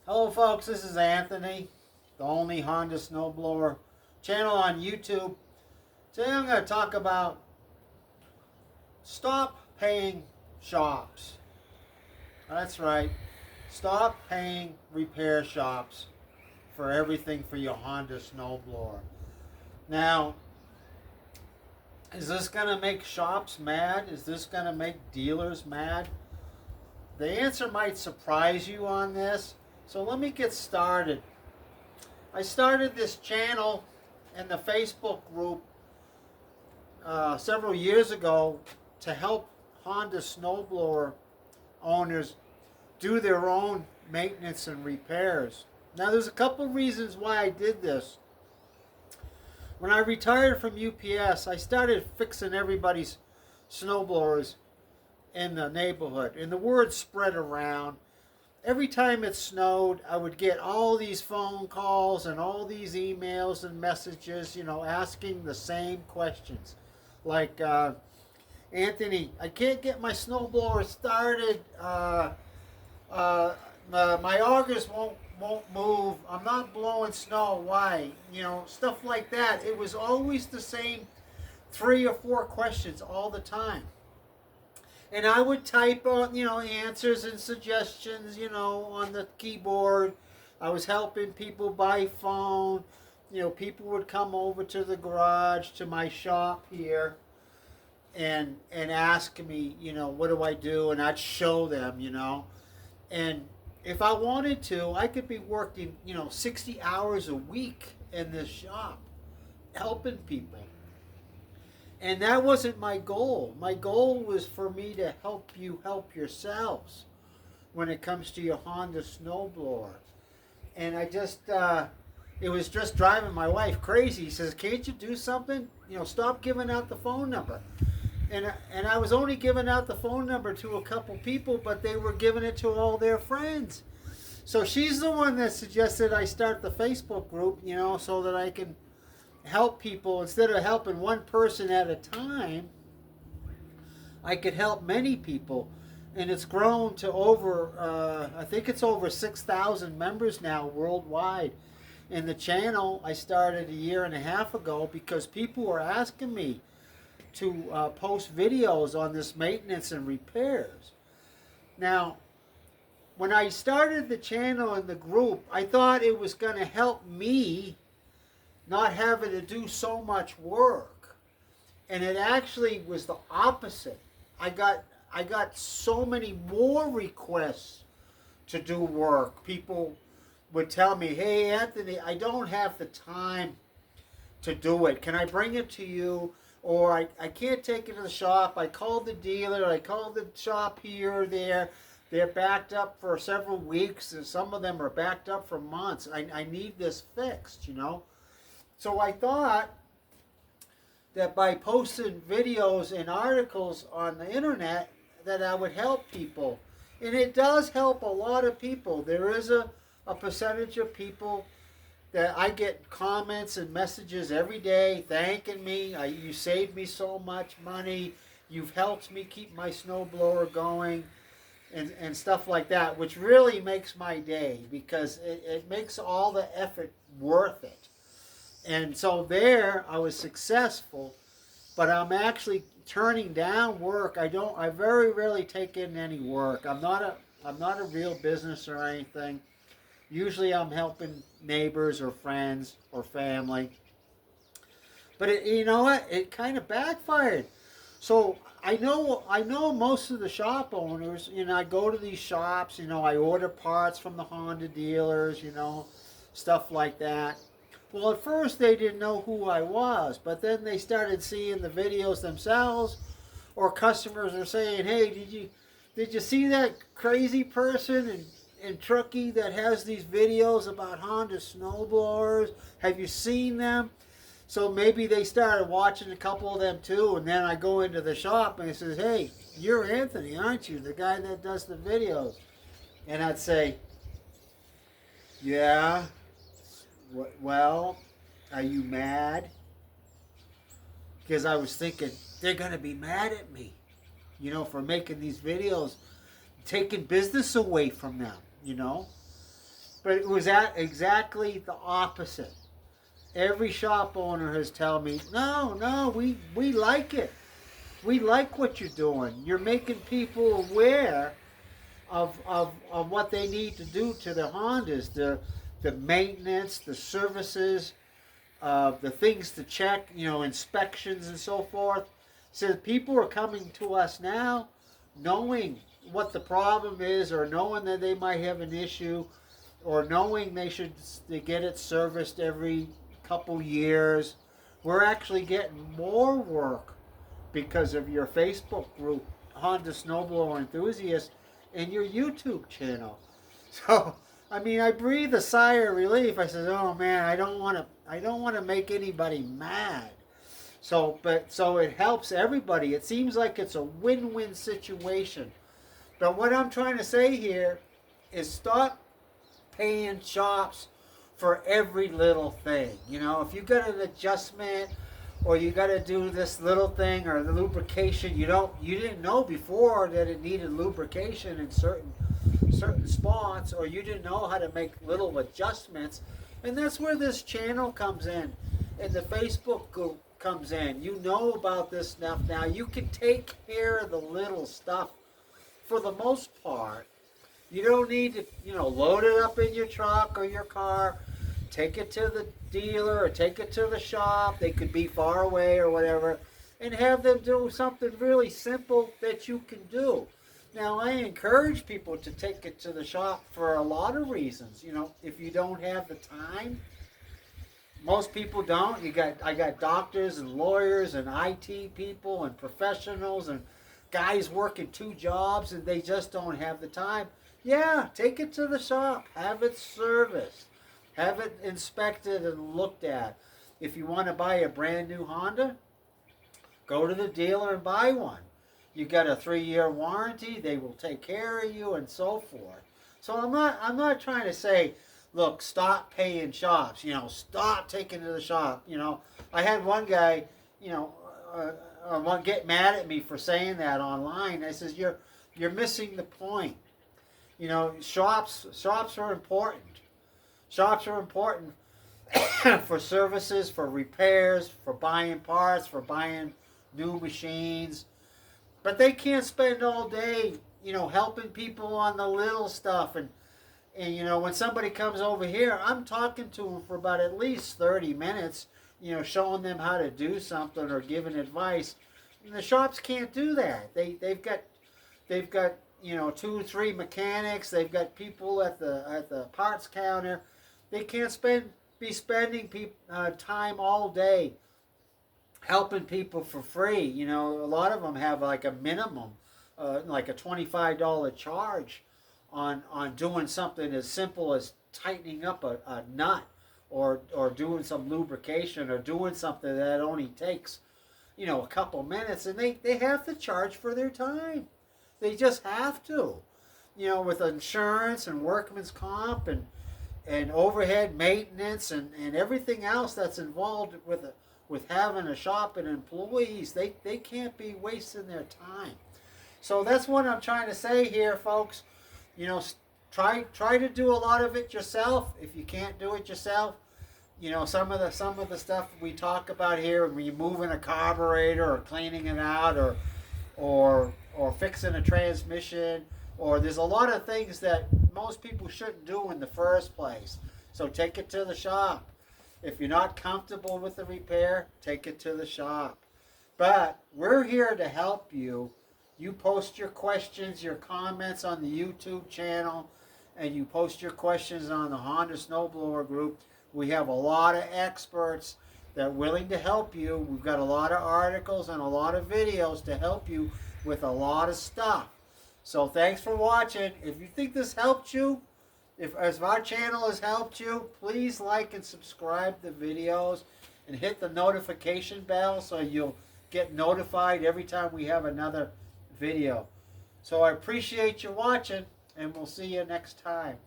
Hello folks, this is Anthony, the only Honda Snowblower channel on YouTube. Today I'm going to talk about stop paying shops. That's right, stop paying repair shops for everything for your Honda Snowblower. Now, is this going to make shops mad? Is this going to make dealers mad? The answer might surprise you on this. So let me get started. I started this channel in the Facebook group several years ago to help Honda Snowblower owners do their own maintenance and repairs. Now there's a couple reasons why I did this. When I retired from UPS, I started fixing everybody's snowblowers in the neighborhood, and the word spread around. Every time it snowed, I would get all these phone calls and all these emails and messages, asking the same questions. Like, Anthony, I can't get my snowblower started. My augers won't move. I'm not blowing snow. Why? Stuff like that. It was always the same 3 or 4 questions all the time. And I would type on, answers and suggestions, on the keyboard. I was helping people by phone. People would come over to the garage, to my shop here, and ask me, what do I do? And I'd show them, And if I wanted to, I could be working, 60 hours a week in this shop, helping people. And that wasn't my goal. My goal was for me to help you help yourselves when it comes to your Honda Snowblower. And I just, it was just driving my wife crazy. He says, can't you do something? Stop giving out the phone number. And I was only giving out the phone number to a couple people, but they were giving it to all their friends. So she's the one that suggested I start the Facebook group, so that I can help people. Instead of helping one person at a time, I could help many people. And it's grown to over, I think it's over 6,000 members now worldwide. And the channel I started a year and a half ago because people were asking me to post videos on this maintenance and repairs. Now, when I started the channel and the group, I thought it was going to help me not having to do so much work. And it actually was the opposite. I got so many more requests to do work. People would tell me, hey Anthony, I don't have the time to do it. Can I bring it to you? Or I can't take it to the shop. I called the dealer, I called the shop here or there. They're backed up for several weeks, and some of them are backed up for months. I need this fixed, So I thought that by posting videos and articles on the internet that I would help people. And it does help a lot of people. There is a percentage of people that I get comments and messages every day thanking me. You saved me so much money. You've helped me keep my snowblower going and stuff like that, which really makes my day because it makes all the effort worth it. And so there, I was successful, but I'm actually turning down work. I very rarely take in any work. I'm not a real business or anything. Usually I'm helping neighbors or friends or family. But you know what? It kind of backfired. So I know most of the shop owners. I go to these shops. I order parts from the Honda dealers. Stuff like that. Well, at first they didn't know who I was, but then they started seeing the videos themselves, or customers are saying, hey, did you see that crazy person in Truckee that has these videos about Honda snowblowers? Have you seen them? So maybe they started watching a couple of them too, and then I go into the shop and it says, hey, you're Anthony, aren't you? The guy that does the videos. And I'd say, yeah. Well, are you mad? Because I was thinking, they're going to be mad at me, for making these videos, taking business away from them, But it was exactly the opposite. Every shop owner has told me, no, we like it. We like what you're doing. You're making people aware of what they need to do to their Hondas, the maintenance, the services, the things to check, inspections and so forth. So people are coming to us now knowing what the problem is, or knowing that they might have an issue, or knowing they get it serviced every couple years. We're actually getting more work because of your Facebook group, Honda Snowblower Enthusiast, and your YouTube channel. So, I mean, I breathe a sigh of relief. I said, "Oh man, I don't want to make anybody mad." So it helps everybody. It seems like it's a win-win situation. But what I'm trying to say here is stop paying shops for every little thing. If you got an adjustment, or you got to do this little thing, or the lubrication, you didn't know before that it needed lubrication in certain spots, or you didn't know how to make little adjustments. And that's where this channel comes in, and the Facebook group comes in. You know about this stuff now. You can take care of the little stuff for the most part. You don't need to, load it up in your truck or your car, take it to the dealer or take it to the shop. They could be far away or whatever, and have them do something really simple that you can do. Now, I encourage people to take it to the shop for a lot of reasons. If you don't have the time, most people don't. I got doctors and lawyers and IT people and professionals and guys working 2 jobs, and they just don't have the time. Yeah, take it to the shop. Have it serviced. Have it inspected and looked at. If you want to buy a brand new Honda, go to the dealer and buy one. You got a 3-year warranty. They will take care of you and so forth. So I'm not trying to say, look, stop paying shops. Stop taking to the shop. I had one guy, get mad at me for saying that online. I says, you're missing the point. Shops are important. Shops are important for services, for repairs, for buying parts, for buying new machines. But they can't spend all day, helping people on the little stuff. And when somebody comes over here, I'm talking to them for about at least 30 minutes, showing them how to do something or giving advice. And the shops can't do that. They've got 2 or 3 mechanics. They've got people at the parts counter. They can't be spending time all day helping people for free. A lot of them have like a minimum, like a $25 charge on doing something as simple as tightening up a nut, or doing some lubrication, or doing something that only takes a couple minutes, and they have to charge for their time. They just have to, with insurance and workman's comp and overhead maintenance and everything else that's involved with having a shop and employees. They can't be wasting their time. So that's what I'm trying to say here, folks. Try to do a lot of it yourself. If you can't do it yourself, some of the stuff we talk about here, removing a carburetor or cleaning it out, or fixing a transmission, or there's a lot of things that most people shouldn't do in the first place. So take it to the shop. If you're not comfortable with the repair, take it to the shop. But we're here to help you. You post your questions, your comments on the YouTube channel, and you post your questions on the Honda Snowblower group. We have a lot of experts that are willing to help you. We've got a lot of articles and a lot of videos to help you with a lot of stuff. So thanks for watching. If you think this helped you, if our channel has helped you, please like and subscribe the videos and hit the notification bell so you'll get notified every time we have another video. So I appreciate you watching, and we'll see you next time.